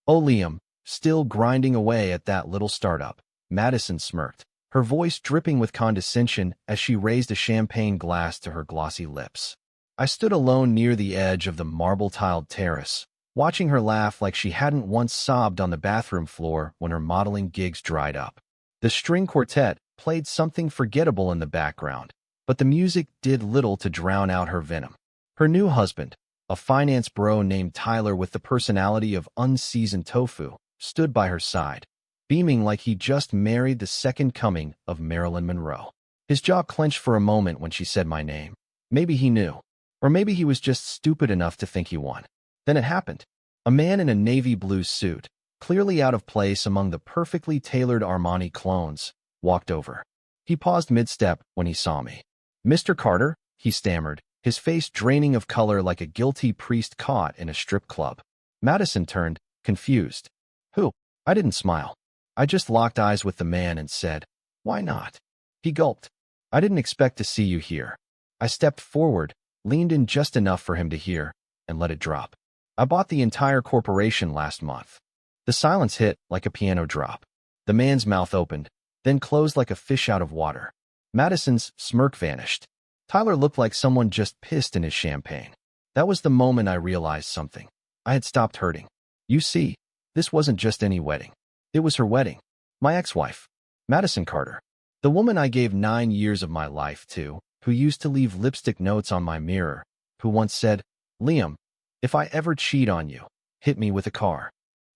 Oh, Liam, still grinding away at that little startup. Madison smirked, her voice dripping with condescension as she raised a champagne glass to her glossy lips. I stood alone near the edge of the marble-tiled terrace, watching her laugh like she hadn't once sobbed on the bathroom floor when her modeling gigs dried up. The string quartet played something forgettable in the background, but the music did little to drown out her venom. Her new husband, a finance bro named Tyler with the personality of unseasoned tofu, stood by her side, beaming like he just married the second coming of Marilyn Monroe. His jaw clenched for a moment when she said my name. Maybe he knew, or maybe he was just stupid enough to think he won. Then it happened. A man in a navy blue suit, clearly out of place among the perfectly tailored Armani clones, walked over. He paused mid-step when he saw me. "Mr. Carter," he stammered, his face draining of color like a guilty priest caught in a strip club. Madison turned, confused. "Who?" I didn't smile. I just locked eyes with the man and said, "Why not?" He gulped. "I didn't expect to see you here." I stepped forward, leaned in just enough for him to hear, and let it drop. "I bought the entire corporation last month." The silence hit like a piano drop. The man's mouth opened, then closed like a fish out of water. Madison's smirk vanished. Tyler looked like someone just pissed in his champagne. That was the moment I realized something. I had stopped hurting. You see, this wasn't just any wedding. It was her wedding. My ex-wife, Madison Carter. The woman I gave 9 years of my life to, who used to leave lipstick notes on my mirror, who once said, "Liam, if I ever cheat on you, hit me with a car."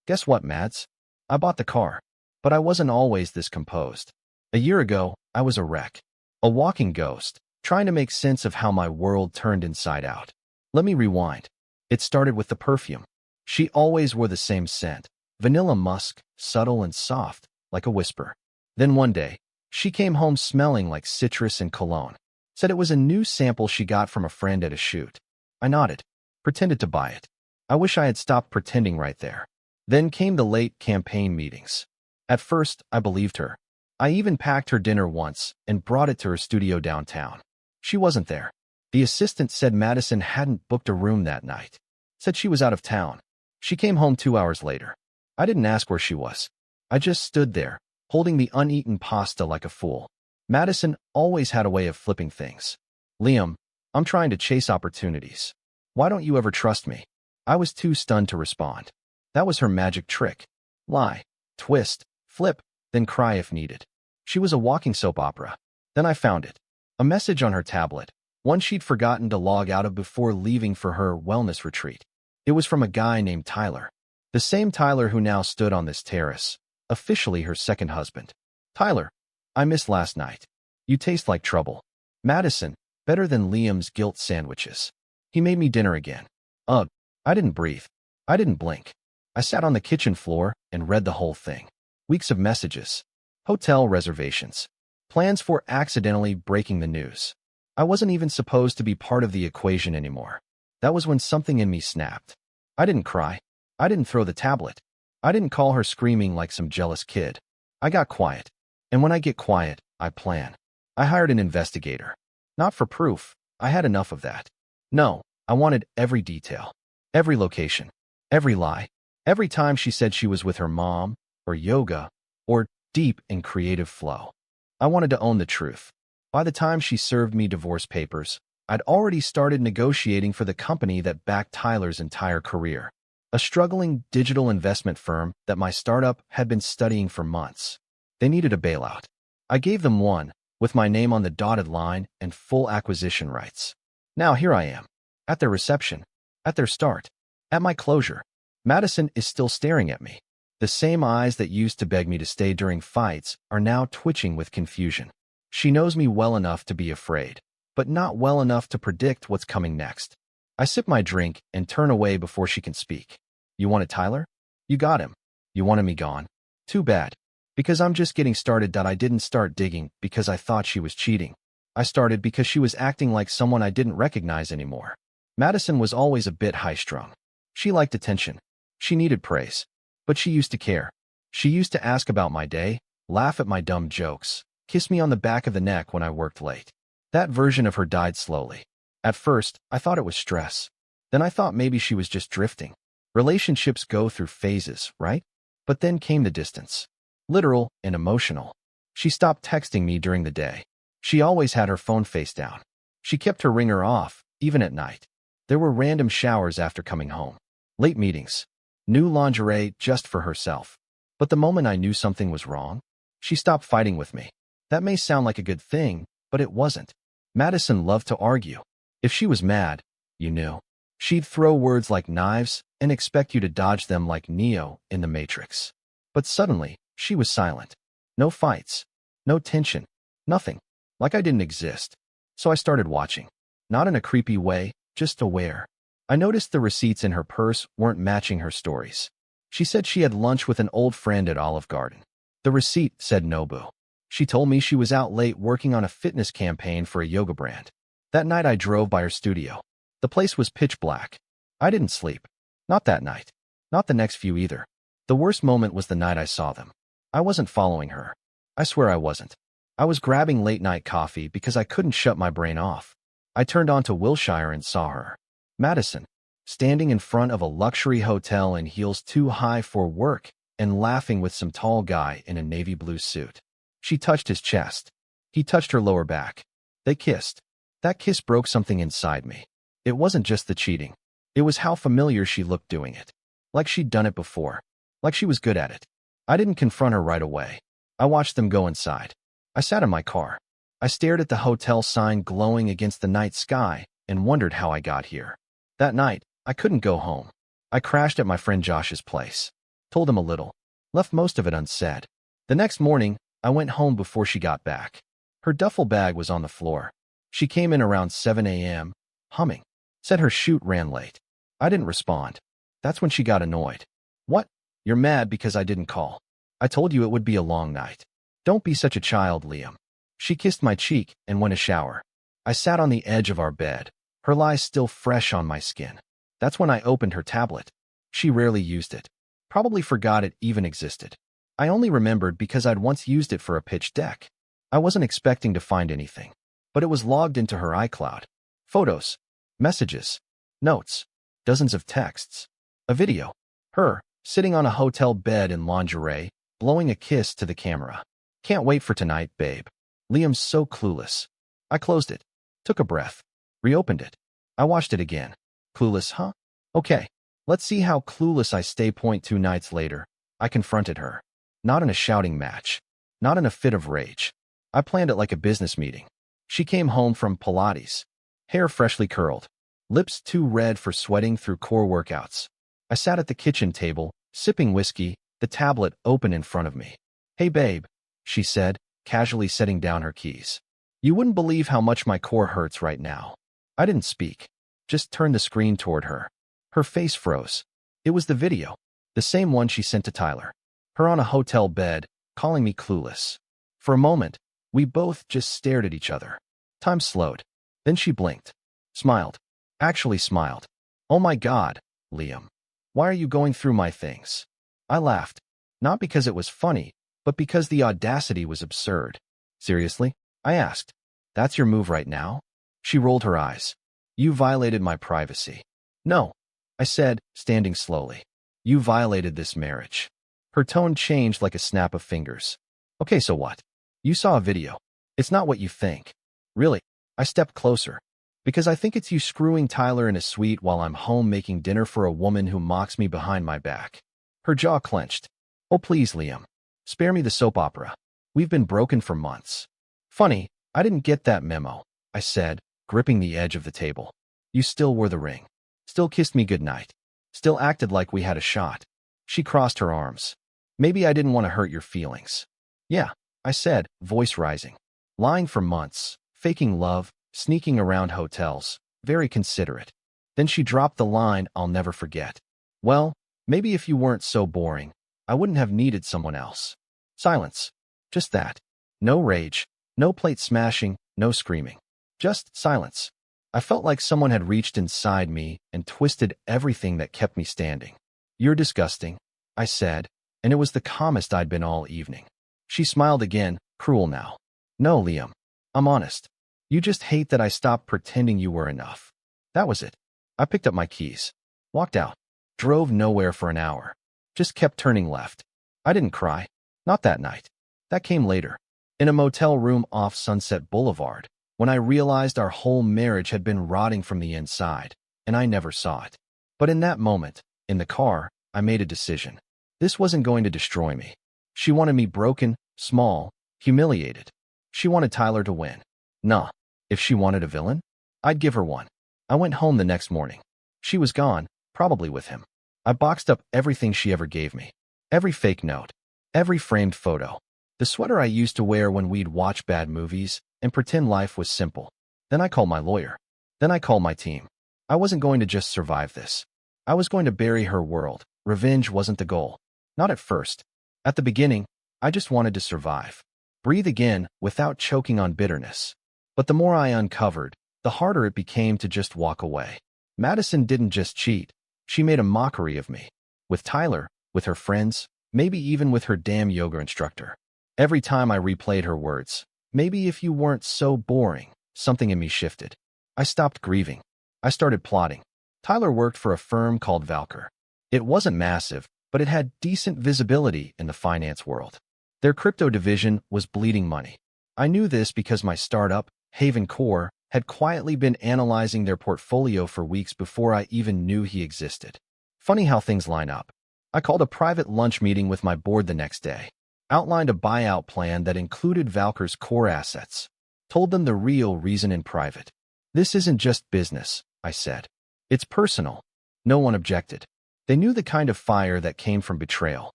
Guess what, Mads? I bought the car. But I wasn't always this composed. A year ago, I was a wreck. A walking ghost, trying to make sense of how my world turned inside out. Let me rewind. It started with the perfume. She always wore the same scent, vanilla musk, subtle and soft, like a whisper. Then one day, she came home smelling like citrus and cologne. Said it was a new sample she got from a friend at a shoot. I nodded, pretended to buy it. I wish I had stopped pretending right there. Then came the late campaign meetings. At first, I believed her. I even packed her dinner once and brought it to her studio downtown. She wasn't there. The assistant said Madison hadn't booked a room that night. Said she was out of town. She came home 2 hours later. I didn't ask where she was. I just stood there, holding the uneaten pasta like a fool. Madison always had a way of flipping things. "Liam, I'm trying to chase opportunities. Why don't you ever trust me?" I was too stunned to respond. That was her magic trick. Lie, twist, flip, then cry if needed. She was a walking soap opera. Then I found it. A message on her tablet, one she'd forgotten to log out of before leaving for her wellness retreat. It was from a guy named Tyler. The same Tyler who now stood on this terrace, officially her second husband. "Tyler, I missed last night. You taste like trouble. Madison, better than Liam's guilt sandwiches. He made me dinner again." Ugh, I didn't breathe. I didn't blink. I sat on the kitchen floor and read the whole thing. Weeks of messages. Hotel reservations. Plans for accidentally breaking the news. I wasn't even supposed to be part of the equation anymore. That was when something in me snapped. I didn't cry. I didn't throw the tablet. I didn't call her screaming like some jealous kid. I got quiet. And when I get quiet, I plan. I hired an investigator. Not for proof. I had enough of that. No, I wanted every detail. Every location. Every lie. Every time she said she was with her mom, or yoga, or deep in creative flow. I wanted to own the truth. By the time she served me divorce papers, I'd already started negotiating for the company that backed Tyler's entire career. A struggling digital investment firm that my startup had been studying for months. They needed a bailout. I gave them one, with my name on the dotted line and full acquisition rights. Now here I am, at their reception, at their start, at my closure. Madison is still staring at me. The same eyes that used to beg me to stay during fights are now twitching with confusion. She knows me well enough to be afraid, but not well enough to predict what's coming next. I sip my drink and turn away before she can speak. "You wanted Tyler? You got him. You wanted me gone? Too bad. Because I'm just getting started. I didn't start digging because I thought she was cheating. I started because she was acting like someone I didn't recognize anymore. Madison was always a bit high-strung. She liked attention. She needed praise. But she used to care. She used to ask about my day, laugh at my dumb jokes, kiss me on the back of the neck when I worked late. That version of her died slowly. At first, I thought it was stress. Then I thought maybe she was just drifting. Relationships go through phases, right? But then came the distance. Literal and emotional. She stopped texting me during the day. She always had her phone face down. She kept her ringer off, even at night. There were random showers after coming home. Late meetings. New lingerie just for herself. But the moment I knew something was wrong, she stopped fighting with me. That may sound like a good thing, but it wasn't. Madison loved to argue. If she was mad, you knew. She'd throw words like knives and expect you to dodge them like Neo in The Matrix. But suddenly, she was silent. No fights. No tension. Nothing. Like I didn't exist. So I started watching. Not in a creepy way, just aware. I noticed the receipts in her purse weren't matching her stories. She said she had lunch with an old friend at Olive Garden. The receipt said Nobu. She told me she was out late working on a fitness campaign for a yoga brand. That night I drove by her studio. The place was pitch black. I didn't sleep. Not that night. Not the next few either. The worst moment was the night I saw them. I wasn't following her. I swear I wasn't. I was grabbing late-night coffee because I couldn't shut my brain off. I turned on to Wilshire and saw her. Madison, standing in front of a luxury hotel in heels too high for work and laughing with some tall guy in a navy blue suit. She touched his chest. He touched her lower back. They kissed. That kiss broke something inside me. It wasn't just the cheating. It was how familiar she looked doing it. Like she'd done it before. Like she was good at it. I didn't confront her right away. I watched them go inside. I sat in my car. I stared at the hotel sign glowing against the night sky and wondered how I got here. That night, I couldn't go home. I crashed at my friend Josh's place. Told him a little. Left most of it unsaid. The next morning, I went home before she got back. Her duffel bag was on the floor. She came in around 7 a.m., humming. Said her shoot ran late. I didn't respond. That's when she got annoyed. What? You're mad because I didn't call. I told you it would be a long night. Don't be such a child, Liam. She kissed my cheek and went to shower. I sat on the edge of our bed, her lies still fresh on my skin. That's when I opened her tablet. She rarely used it. Probably forgot it even existed. I only remembered because I'd once used it for a pitch deck. I wasn't expecting to find anything, but it was logged into her iCloud. Photos, messages, notes, dozens of texts, a video. Her, sitting on a hotel bed in lingerie, blowing a kiss to the camera. Can't wait for tonight, babe. Liam's so clueless. I closed it. Took a breath. Reopened it. I watched it again. Clueless, huh? Okay. Let's see how clueless I stay. 2 nights later, I confronted her. Not in a shouting match. Not in a fit of rage. I planned it like a business meeting. She came home from Pilates. Hair freshly curled. Lips too red for sweating through core workouts. I sat at the kitchen table, sipping whiskey, the tablet open in front of me. Hey babe, she said, casually setting down her keys. You wouldn't believe how much my core hurts right now. I didn't speak. Just turned the screen toward her. Her face froze. It was the video. The same one she sent to Tyler. Her on a hotel bed, calling me clueless. For a moment, we both just stared at each other. Time slowed. Then she blinked. Smiled. Actually smiled. Oh my God, Liam. Why are you going through my things? I laughed. Not because it was funny, but because the audacity was absurd. Seriously? I asked. That's your move right now? She rolled her eyes. You violated my privacy. No, I said, standing slowly. You violated this marriage. Her tone changed like a snap of fingers. Okay, so what? You saw a video. It's not what you think. Really? I stepped closer. Because I think it's you screwing Tyler in a suite while I'm home making dinner for a woman who mocks me behind my back. Her jaw clenched. Oh please, Liam. Spare me the soap opera. We've been broken for months. Funny, I didn't get that memo, I said, gripping the edge of the table. You still wore the ring. Still kissed me goodnight. Still acted like we had a shot. She crossed her arms. Maybe I didn't want to hurt your feelings. Yeah, I said, voice rising. Lying for months, faking love, sneaking around hotels, very considerate. Then she dropped the line I'll never forget. Well, maybe if you weren't so boring, I wouldn't have needed someone else. Silence. Just that. No rage, no plate smashing, no screaming. Just silence. I felt like someone had reached inside me and twisted everything that kept me standing. You're disgusting, I said, and it was the calmest I'd been all evening. She smiled again, cruel now. No, Liam. I'm honest. You just hate that I stopped pretending you were enough. That was it. I picked up my keys. Walked out. Drove nowhere for an hour. Just kept turning left. I didn't cry. Not that night. That came later. In a motel room off Sunset Boulevard, when I realized our whole marriage had been rotting from the inside, and I never saw it. But in that moment, in the car, I made a decision. This wasn't going to destroy me. She wanted me broken, small, humiliated. She wanted Tyler to win. Nah. If she wanted a villain, I'd give her one. I went home the next morning. She was gone, probably with him. I boxed up everything she ever gave me. Every fake note. Every framed photo. The sweater I used to wear when we'd watch bad movies and pretend life was simple. Then I called my lawyer. Then I called my team. I wasn't going to just survive this. I was going to bury her world. Revenge wasn't the goal. Not at first. At the beginning, I just wanted to survive. Breathe again without choking on bitterness. But the more I uncovered, the harder it became to just walk away. Madison didn't just cheat. She made a mockery of me. With Tyler, with her friends, maybe even with her damn yoga instructor. Every time I replayed her words, maybe if you weren't so boring, something in me shifted. I stopped grieving. I started plotting. Tyler worked for a firm called Valker. It wasn't massive, but it had decent visibility in the finance world. Their crypto division was bleeding money. I knew this because my startup, Haven Core, had quietly been analyzing their portfolio for weeks before I even knew he existed. Funny how things line up. I called a private lunch meeting with my board the next day, outlined a buyout plan that included Valker's core assets, told them the real reason in private. This isn't just business, I said. It's personal. No one objected. They knew the kind of fire that came from betrayal.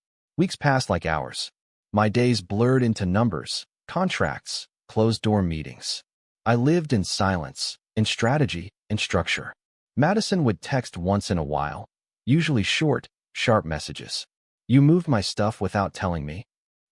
Weeks passed like hours. My days blurred into numbers, contracts, closed-door meetings. I lived in silence, in strategy, in structure. Madison would text once in a while, usually short, sharp messages. You moved my stuff without telling me?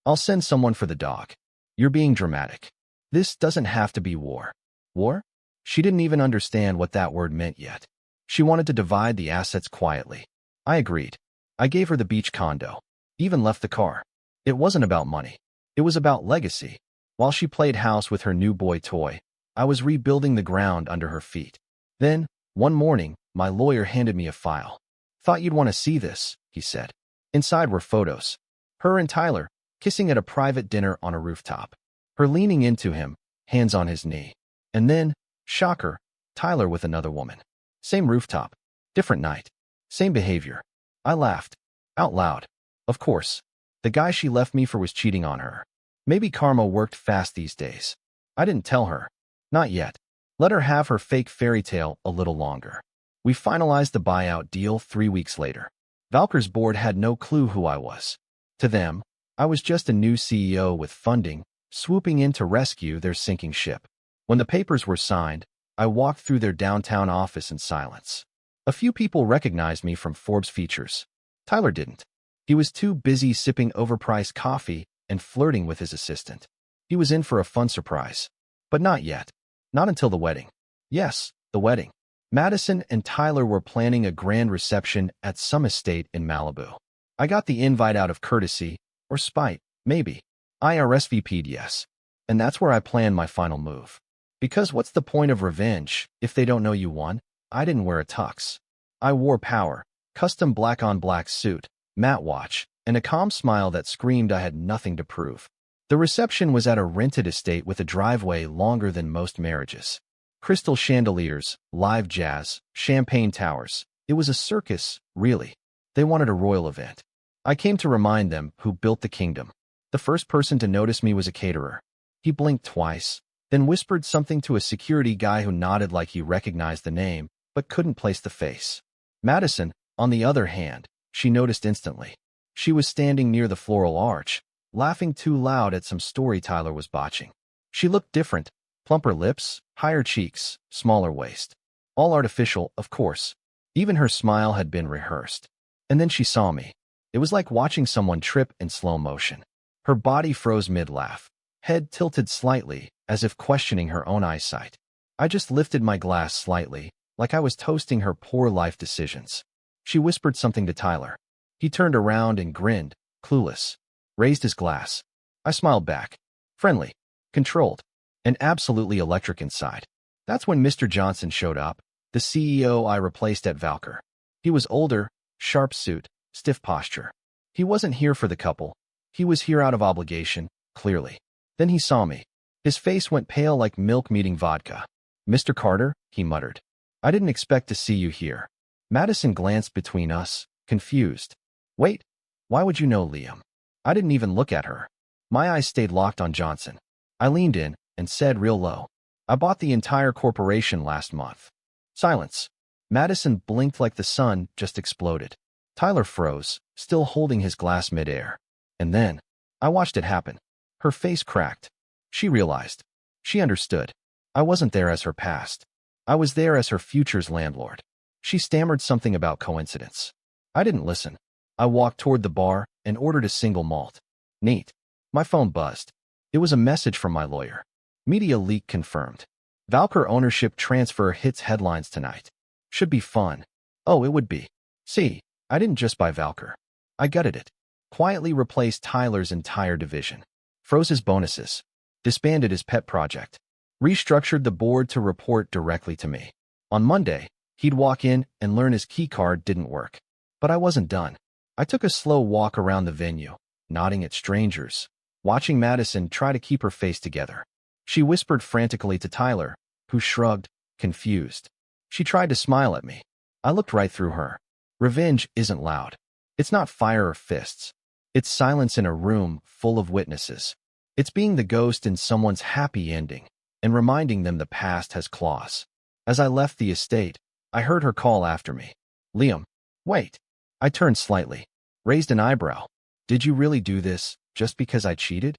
I'll send someone for the dog. You're being dramatic. This doesn't have to be war. War? She didn't even understand what that word meant yet. She wanted to divide the assets quietly. I agreed. I gave her the beach condo. Even left the car. It wasn't about money. It was about legacy. While she played house with her new boy toy, I was rebuilding the ground under her feet. Then, one morning, my lawyer handed me a file. Thought you'd want to see this, he said. Inside were photos. Her and Tyler, kissing at a private dinner on a rooftop. Her leaning into him, hands on his knee. And then, shocker, Tyler with another woman. Same rooftop. Different night. Same behavior. I laughed. Out loud. Of course. The guy she left me for was cheating on her. Maybe karma worked fast these days. I didn't tell her. Not yet. Let her have her fake fairy tale a little longer. We finalized the buyout deal 3 weeks later. Valker's board had no clue who I was. To them, I was just a new CEO with funding, swooping in to rescue their sinking ship. When the papers were signed, I walked through their downtown office in silence. A few people recognized me from Forbes features. Tyler didn't. He was too busy sipping overpriced coffee and flirting with his assistant. He was in for a fun surprise. But not yet. Not until the wedding. Yes, the wedding. Madison and Tyler were planning a grand reception at some estate in Malibu. I got the invite out of courtesy, or spite, maybe. I RSVP'd yes. And that's where I planned my final move. Because what's the point of revenge if they don't know you won? I didn't wear a tux. I wore power, custom black-on-black suit, matte watch, and a calm smile that screamed I had nothing to prove. The reception was at a rented estate with a driveway longer than most marriages. Crystal chandeliers, live jazz, champagne towers. It was a circus, really. They wanted a royal event. I came to remind them who built the kingdom. The first person to notice me was a caterer. He blinked twice, then whispered something to a security guy who nodded like he recognized the name, but couldn't place the face. Madison, on the other hand, she noticed instantly. She was standing near the floral arch, laughing too loud at some story Tyler was botching. She looked different, plumper lips, higher cheeks, smaller waist. All artificial, of course. Even her smile had been rehearsed. And then she saw me. It was like watching someone trip in slow motion. Her body froze mid-laugh, head tilted slightly, as if questioning her own eyesight. I just lifted my glass slightly, like I was toasting her poor life decisions. She whispered something to Tyler. He turned around and grinned, clueless. Raised his glass. I smiled back. Friendly, controlled, and absolutely electric inside. That's when Mr. Johnson showed up, the CEO I replaced at Valker. He was older, Sharp suit, stiff posture. He wasn't here for the couple. He was here out of obligation, clearly. Then he saw me. His face went pale like milk meeting vodka. "Mr. Carter," he muttered. "I didn't expect to see you here." Madison glanced between us, confused. "Wait, why would you know Liam?" I didn't even look at her. My eyes stayed locked on Johnson. I leaned in and said real low, "I bought the entire corporation last month." Silence. Madison blinked like the sun just exploded. Tyler froze, still holding his glass midair. And then, I watched it happen. Her face cracked. She realized. She understood. I wasn't there as her past. I was there as her future's landlord. She stammered something about coincidence. I didn't listen. I walked toward the bar and ordered a single malt. Neat. My phone buzzed. It was a message from my lawyer. Media leak confirmed. Valkyr ownership transfer hits headlines tonight. Should be fun. Oh, it would be. See, I didn't just buy Valkyr. I gutted it. Quietly replaced Tyler's entire division. Froze his bonuses. Disbanded his pet project. Restructured the board to report directly to me. On Monday, he'd walk in and learn his keycard didn't work. But I wasn't done. I took a slow walk around the venue, nodding at strangers, watching Madison try to keep her face together. She whispered frantically to Tyler, who shrugged, confused. She tried to smile at me. I looked right through her. Revenge isn't loud. It's not fire or fists. It's silence in a room full of witnesses. It's being the ghost in someone's happy ending and reminding them the past has claws. As I left the estate, I heard her call after me. "Liam, wait." I turned slightly, raised an eyebrow. "Did you really do this just because I cheated?"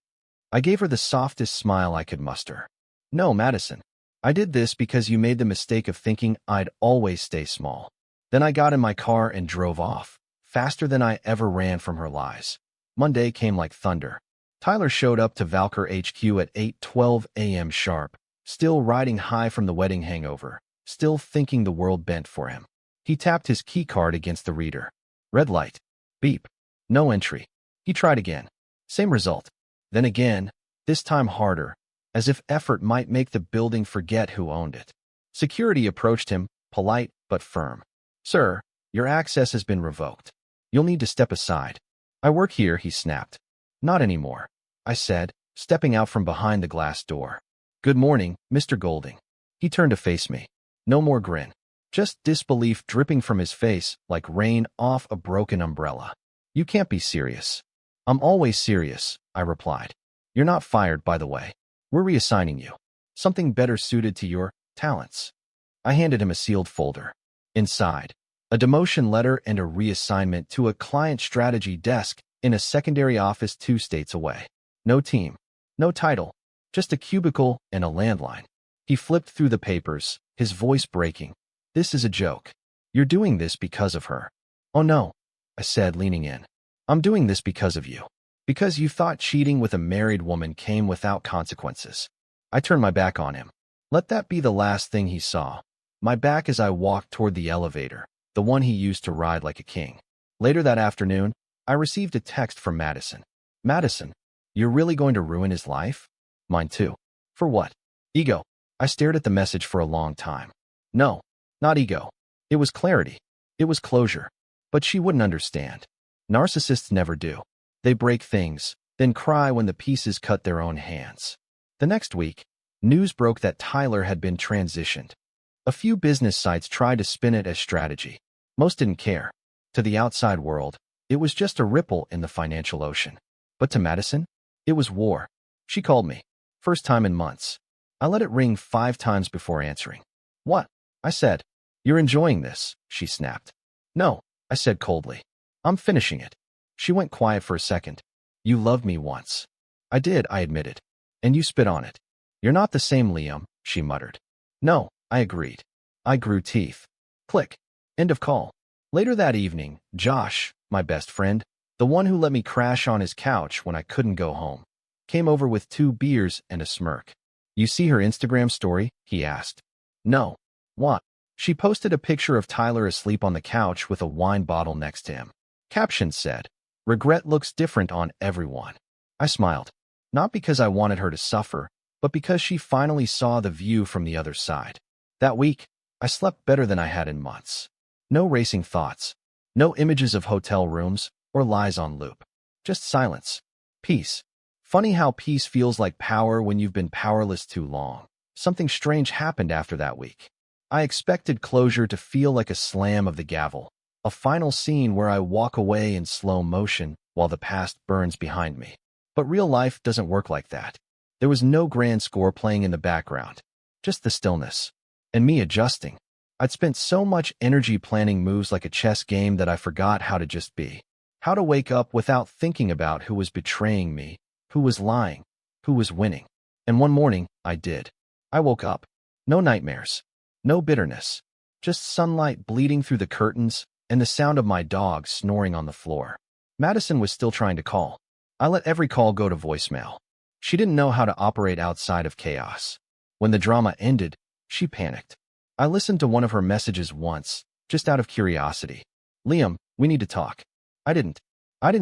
I gave her the softest smile I could muster. "No, Madison. I did this because you made the mistake of thinking I'd always stay small." Then I got in my car and drove off, faster than I ever ran from her lies. Monday came like thunder. Tyler showed up to Valkyr HQ at 8:12 a.m. sharp, still riding high from the wedding hangover, still thinking the world bent for him. He tapped his keycard against the reader. Red light. Beep. No entry. He tried again. Same result. Then again, this time harder, as if effort might make the building forget who owned it. Security approached him, polite but firm. "Sir, your access has been revoked. You'll need to step aside." "I work here," he snapped. "Not anymore," I said, stepping out from behind the glass door. "Good morning, Mr. Golding." He turned to face me. No more grin. Just disbelief dripping from his face like rain off a broken umbrella. "You can't be serious." "I'm always serious," I replied. "You're not fired, by the way. We're reassigning you. Something better suited to your talents." I handed him a sealed folder. Inside, a demotion letter and a reassignment to a client strategy desk in a secondary office 2 states away. No team, no title, just a cubicle and a landline. He flipped through the papers, his voice breaking. "This is a joke. You're doing this because of her." "Oh no," I said, leaning in. "I'm doing this because of you. Because you thought cheating with a married woman came without consequences." I turned my back on him. Let that be the last thing he saw. My back as I walked toward the elevator, the one he used to ride like a king. Later that afternoon, I received a text from Madison. "Madison, you're really going to ruin his life?" "Mine too." "For what?" "Ego." I stared at the message for a long time. No, not ego. It was clarity. It was closure. But she wouldn't understand. Narcissists never do. They break things, then cry when the pieces cut their own hands. The next week, news broke that Tyler had been transitioned. A few business sites tried to spin it as strategy. Most didn't care. To the outside world, it was just a ripple in the financial ocean. But to Madison, it was war. She called me. First time in months. I let it ring 5 times before answering. "What?" I said. "You're enjoying this," she snapped. "No," I said coldly. "I'm finishing it." She went quiet for a second. "You loved me once." "I did," I admitted. "And you spit on it." "You're not the same, Liam," she muttered. "No," I agreed. I grew teeth. Click. End of call. Later that evening, Josh, my best friend, the one who let me crash on his couch when I couldn't go home, came over with 2 beers and a smirk. "You see her Instagram story?" he asked. "No." "What?" She posted a picture of Tyler asleep on the couch with a wine bottle next to him. Caption said, "Regret looks different on everyone." I smiled. Not because I wanted her to suffer, but because she finally saw the view from the other side. That week, I slept better than I had in months. No racing thoughts. No images of hotel rooms or lies on loop. Just silence. Peace. Funny how peace feels like power when you've been powerless too long. Something strange happened after that week. I expected closure to feel like a slam of the gavel, a final scene where I walk away in slow motion while the past burns behind me. But real life doesn't work like that. There was no grand score playing in the background, just the stillness, and me adjusting. I'd spent so much energy planning moves like a chess game that I forgot how to just be. How to wake up without thinking about who was betraying me, who was lying, who was winning. And one morning, I did. I woke up. No nightmares. No bitterness. Just sunlight bleeding through the curtains and the sound of my dog snoring on the floor. Madison was still trying to call. I let every call go to voicemail. She didn't know how to operate outside of chaos. When the drama ended, she panicked. I listened to one of her messages once, just out of curiosity. Liam, we need to talk. I didn't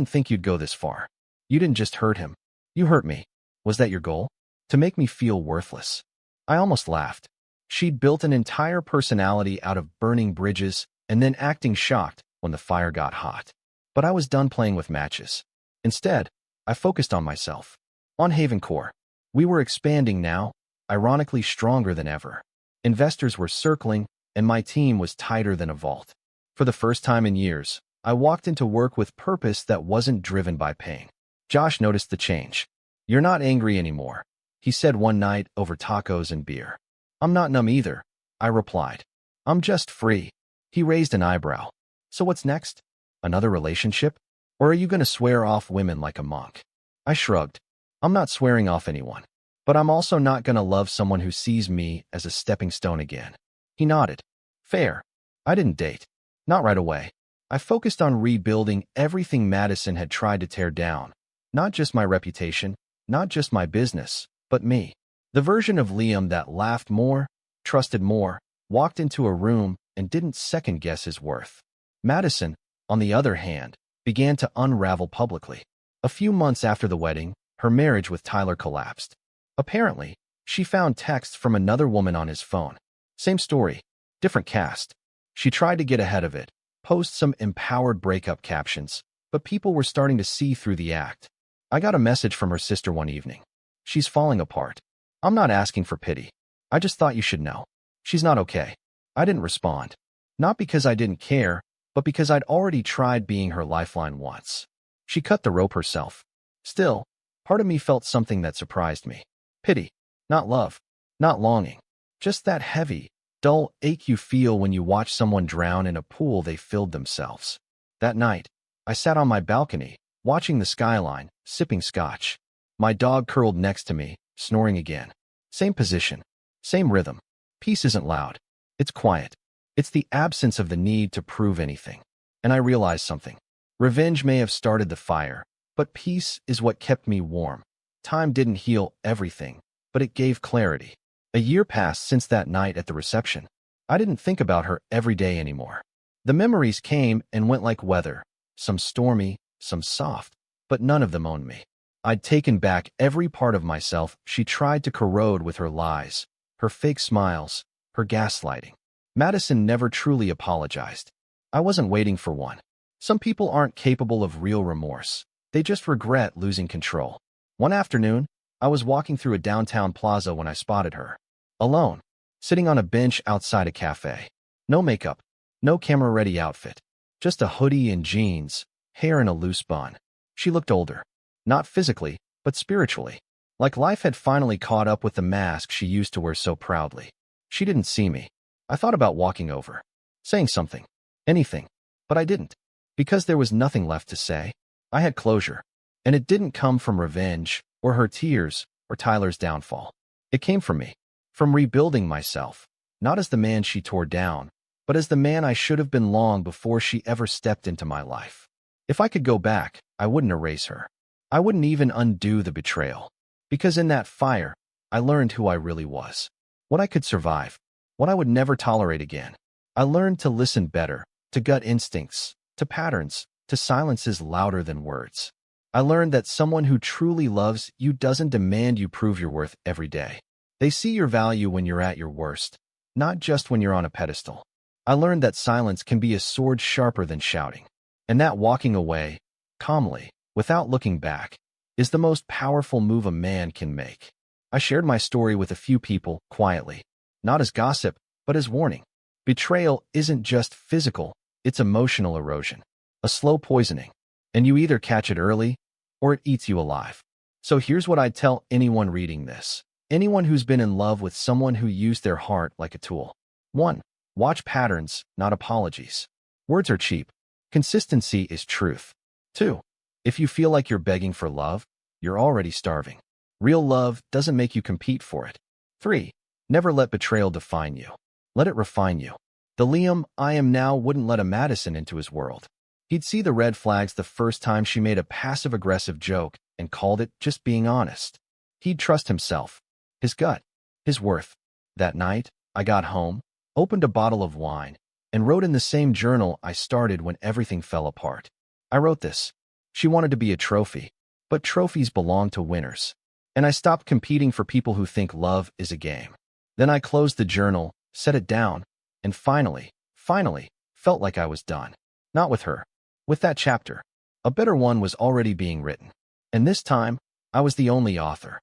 think you'd go this far. You didn't just hurt him. You hurt me. Was that your goal? To make me feel worthless. I almost laughed. She'd built an entire personality out of burning bridges and then acting shocked when the fire got hot. But I was done playing with matches. Instead, I focused on myself. On Havencore. We were expanding now, ironically stronger than ever. Investors were circling, and my team was tighter than a vault. For the first time in years, I walked into work with purpose that wasn't driven by pain. Josh noticed the change. You're not angry anymore, he said one night over tacos and beer. I'm not numb either, I replied. I'm just free. He raised an eyebrow. So what's next? Another relationship? Or are you going to swear off women like a monk? I shrugged. I'm not swearing off anyone. But I'm also not going to love someone who sees me as a stepping stone again. He nodded. Fair. I didn't date. Not right away. I focused on rebuilding everything Madison had tried to tear down. Not just my reputation, not just my business, but me. The version of Liam that laughed more, trusted more, walked into a room and didn't second-guess his worth. Madison, on the other hand, began to unravel publicly. A few months after the wedding, her marriage with Tyler collapsed. Apparently, she found texts from another woman on his phone. Same story, different cast. She tried to get ahead of it, post some empowered breakup captions, but people were starting to see through the act. I got a message from her sister one evening. She's falling apart. I'm not asking for pity. I just thought you should know. She's not okay. I didn't respond. Not because I didn't care, but because I'd already tried being her lifeline once. She cut the rope herself. Still, part of me felt something that surprised me. Pity. Not love. Not longing. Just that heavy, dull ache you feel when you watch someone drown in a pool they filled themselves. That night, I sat on my balcony, watching the skyline, sipping scotch. My dog curled next to me, snoring again. Same position. Same rhythm. Peace isn't loud. It's quiet. It's the absence of the need to prove anything. And I realized something. Revenge may have started the fire, but peace is what kept me warm. Time didn't heal everything, but it gave clarity. A year passed since that night at the reception. I didn't think about her every day anymore. The memories came and went like weather, some stormy, some soft, but none of them owned me. I'd taken back every part of myself she tried to corrode with her lies, her fake smiles, her gaslighting. Madison never truly apologized. I wasn't waiting for one. Some people aren't capable of real remorse. They just regret losing control. One afternoon, I was walking through a downtown plaza when I spotted her. Alone, sitting on a bench outside a cafe. No makeup, no camera-ready outfit. Just a hoodie and jeans, hair in a loose bun. She looked older. Not physically, but spiritually. Like life had finally caught up with the mask she used to wear so proudly. She didn't see me. I thought about walking over, saying something, anything, but I didn't. Because there was nothing left to say. I had closure. And it didn't come from revenge, or her tears, or Tyler's downfall. It came from me. From rebuilding myself. Not as the man she tore down, but as the man I should have been long before she ever stepped into my life. If I could go back, I wouldn't erase her. I wouldn't even undo the betrayal. Because in that fire, I learned who I really was. What I could survive. What I would never tolerate again. I learned to listen better, to gut instincts, to patterns, to silences louder than words. I learned that someone who truly loves you doesn't demand you prove your worth every day. They see your value when you're at your worst, not just when you're on a pedestal. I learned that silence can be a sword sharper than shouting, and that walking away, calmly, without looking back, is the most powerful move a man can make. I shared my story with a few people, quietly, not as gossip, but as warning. Betrayal isn't just physical, it's emotional erosion, a slow poisoning, and you either catch it early, or it eats you alive. So here's what I'd tell anyone reading this. Anyone who's been in love with someone who used their heart like a tool. 1. Watch patterns, not apologies. Words are cheap. Consistency is truth. 2. If you feel like you're begging for love, you're already starving. Real love doesn't make you compete for it. 3. Never let betrayal define you. Let it refine you. The Liam I am now wouldn't let a Madison into his world. He'd see the red flags the first time she made a passive-aggressive joke and called it just being honest. He'd trust himself, his gut, his worth. That night, I got home, opened a bottle of wine, and wrote in the same journal I started when everything fell apart. I wrote this. She wanted to be a trophy, but trophies belong to winners. And I stopped competing for people who think love is a game. Then I closed the journal, set it down, and finally, felt like I was done. Not with her. With that chapter. A better one was already being written. And this time, I was the only author.